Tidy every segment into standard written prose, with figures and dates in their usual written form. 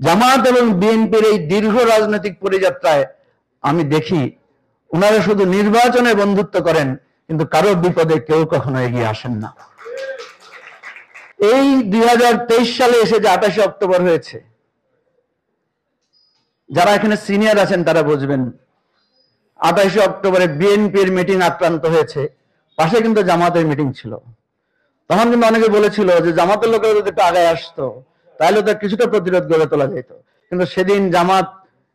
জামাত এবং বিএনপির এই দীর্ঘ রাজনৈতিক পরিযাত্রায় আমি দেখি ওনারা শুধু নির্বাচনে বন্ধুত্ব করেন, কিন্তু কারো বিপদে কেউ কখনো এগিয়ে আসেন না। এই 2023 সালে এসে যে 28 অক্টোবর হয়েছে, যারা এখানে সিনিয়র আছেন তারা বুঝবেন। 28 অক্টোবরে বিএনপির মিটিং আক্রান্ত হয়েছে, পাশে কিন্তু জামাতের মিটিং ছিল। তখন কিন্তু অনেকে বলেছিল যে জামাতের লোকেরা যদি একটু আগে আসতো তাহলে তো কিছুটা প্রতিরোধ গড়ে তোলা যেত, কিন্তু সেদিন জামাত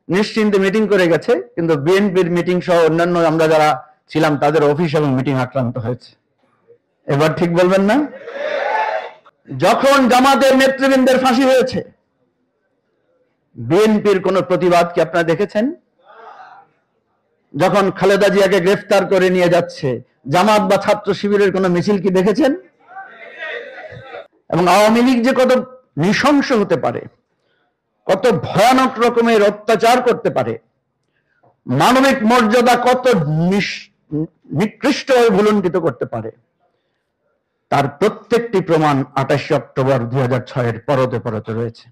নিশ্চিন্তে মিটিং করে গেছে, কিন্তু বিএনপির মিটিং সহ অন্যান্য আমরা যারা ছিলাম তাদের অফিস এবং মিটিং আক্রান্ত হয়েছে। এবার ঠিক বলবেন না? যখন জামাতের নেতৃবৃন্দের ফাঁসি হয়েছে, বিএনপির কোন প্রতিবাদ কি আপনারা দেখেছেন? যখন খালেদা জিয়াকে গ্রেফতার করে নিয়ে যাচ্ছে, জামাত বা ছাত্র শিবিরের কোন মিছিল কি দেখেছেন? এবং আওয়ামী লীগ যে কত নৃশংস হতে পারে, কত ভয়ানক রকমের অত্যাচার করতে পারে, মানবিক মর্যাদা কত নিকৃষ্টভাবে ভুলুণ্ঠিত করতে পারে, তার প্রত্যেকটি প্রমাণ 28 অক্টোবর 2006-এর পরতে পরতে রয়েছে।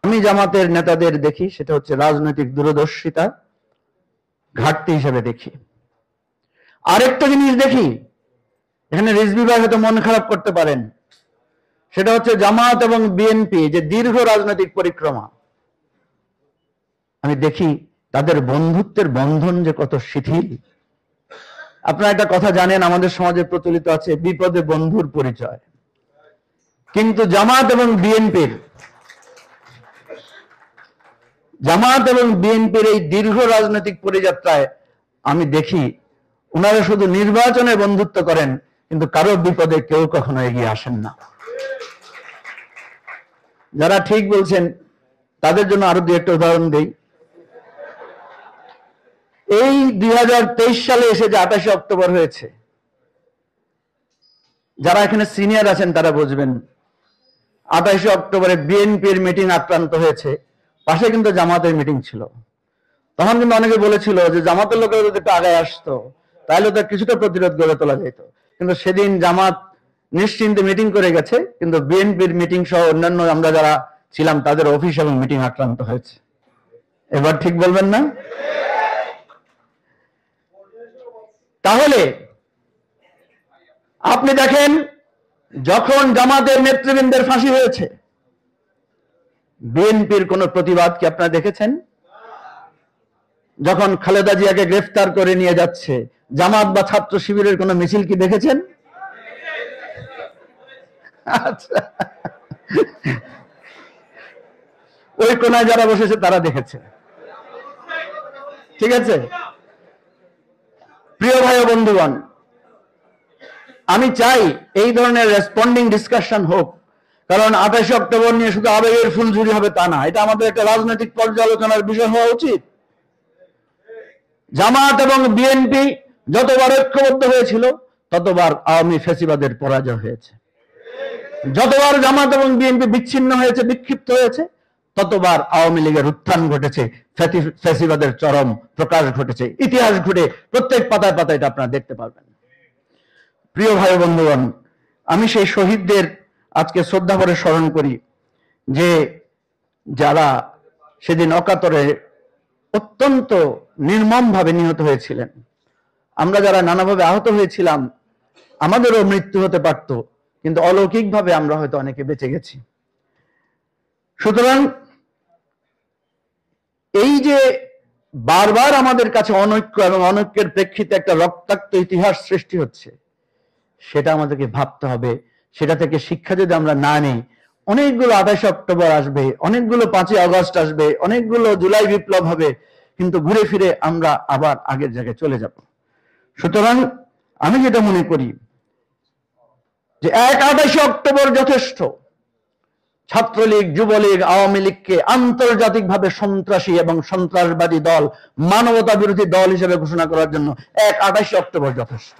আমি জামাতের নেতাদের দেখি, সেটা হচ্ছে রাজনৈতিক দূরদর্শিতা ঘাটতি হিসেবে দেখি। আরেকটা জিনিস দেখি, এখানে রিজভী ভাই হয়তো মন খারাপ করতে পারেন, সেটা হচ্ছে জামাত এবং বিএনপি যে দীর্ঘ রাজনৈতিক পরিক্রমা, আমি দেখি তাদের বন্ধুত্বের বন্ধন যে কত শিথিল। আপনারা একটা কথা জানেন, আমাদের সমাজে প্রচলিত আছে বিপদে বন্ধুর পরিচয়, কিন্তু জামাত এবং বিএনপির এই দীর্ঘ রাজনৈতিক পরিযাত্রায় আমি দেখি ওনারা শুধু নির্বাচনে বন্ধুত্ব করেন, কিন্তু কারো বিপদে কেউ কখনো এগিয়ে আসেন না। যারা ঠিক বলছেন তাদের জন্য আরো দুই একটা উদাহরণ দেই। এই 2023 সালে এসে যে 28 অক্টোবর হয়েছে, যারা এখানে সিনিয়র আছেন তারা বুঝবেন। 28 অক্টোবরে বিএনপির মিটিং আক্রান্ত হয়েছে, পাশে কিন্তু জামাতের মিটিং ছিল। তখন কিন্তু অনেকে বলেছিল যে জামাতের লোকেরা যদি একটু আগে আসতো তাহলে তো কিছুটা প্রতিরোধ গড়ে তোলা যেত, কিন্তু সেদিন জামাত নিশ্চিন্তে মিটিং করে গেছে, কিন্তু বিএনপির মিটিং সহ অন্যান্য আমরা যারা ছিলাম তাদের অফিস এবং মিটিং আক্রান্ত হয়েছে। এবার ঠিক বলবেন না? তাহলে আপনি দেখেন, যখন জামাতের নেতৃবৃন্দের ফাঁসি হয়েছে, বিএনপির কোন প্রতিবাদ কি আপনারা দেখেছেন? যখন খালেদা জিয়াকে গ্রেফতার করে নিয়ে যাচ্ছে, জামাত বা ছাত্র শিবিরের কোন মিছিল কি দেখেছেন? আচ্ছা, ওই কোনায় যারা বসেছে তারা দেখেছে, ঠিক আছে। প্রিয় ভাই ও বন্ধুগণ, আমি চাই এই ধরনের রেসপন্ডিং ডিসকাশন হোক, কারণ 28 অক্টোবর নিয়ে শুধু আবেগের ফুলঝুরি হবে তা না, এটা আমাদের একটা রাজনৈতিক পর্যালোচনার বিষয় হওয়া উচিত। জামাত এবং বিএনপি যতবার ঐক্যবদ্ধ হয়েছিল ততবার আওয়ামী ফ্যাসিবাদের পরাজয় হয়েছে। যতবার জামাত এবং বিএনপি বিচ্ছিন্ন হয়েছে, বিক্ষিপ্ত হয়েছে, ততবার আওয়ামী লীগের উত্থান ঘটেছে, ফ্যাসিবাদের চরম প্রকাশ ঘটেছে। ইতিহাস ঘুরে প্রত্যেক পাতায় পাতায় এটা আপনারা দেখতে পারবেন। প্রিয় ভাই বন্ধুগণ, আমি সেই শহীদদের আজকে শ্রদ্ধা করে স্মরণ করি, যে যারা সেদিন অকাতরে অত্যন্ত নির্মমভাবে নিহত হয়েছিলেন। আমরা যারা নানাভাবে আহত হয়েছিলাম, আমাদেরও মৃত্যু হতে পারত, কিন্তু অলৌকিকভাবে আমরা হয়তো অনেকে বেঁচে গেছি। সুতরাং এই যে বারবার আমাদের কাছে অনৈক্য এবং অনৈক্যের প্রেক্ষিতে একটা রক্তাক্ত ইতিহাস সৃষ্টি হচ্ছে, সেটা আমাদেরকে ভাবতে হবে। সেটা থেকে শিক্ষা যদি আমরা না নিই, অনেকগুলো 28 অক্টোবর আসবে, অনেকগুলো 5ই আগস্ট আসবে, অনেকগুলো জুলাই বিপ্লব হবে, কিন্তু ঘুরে ফিরে আমরা আবার আগের জায়গায় চলে যাব। সুতরাং আমি যেটা মনে করি যে 28 অক্টোবর যথেষ্ট। ছাত্রলীগ, যুবলীগ, আওয়ামী লীগকে আন্তর্জাতিকভাবে সন্ত্রাসী এবং সন্ত্রাসবাদী দল, মানবতা বিরোধী দল হিসেবে ঘোষণা করার জন্য 28 অক্টোবর যথেষ্ট।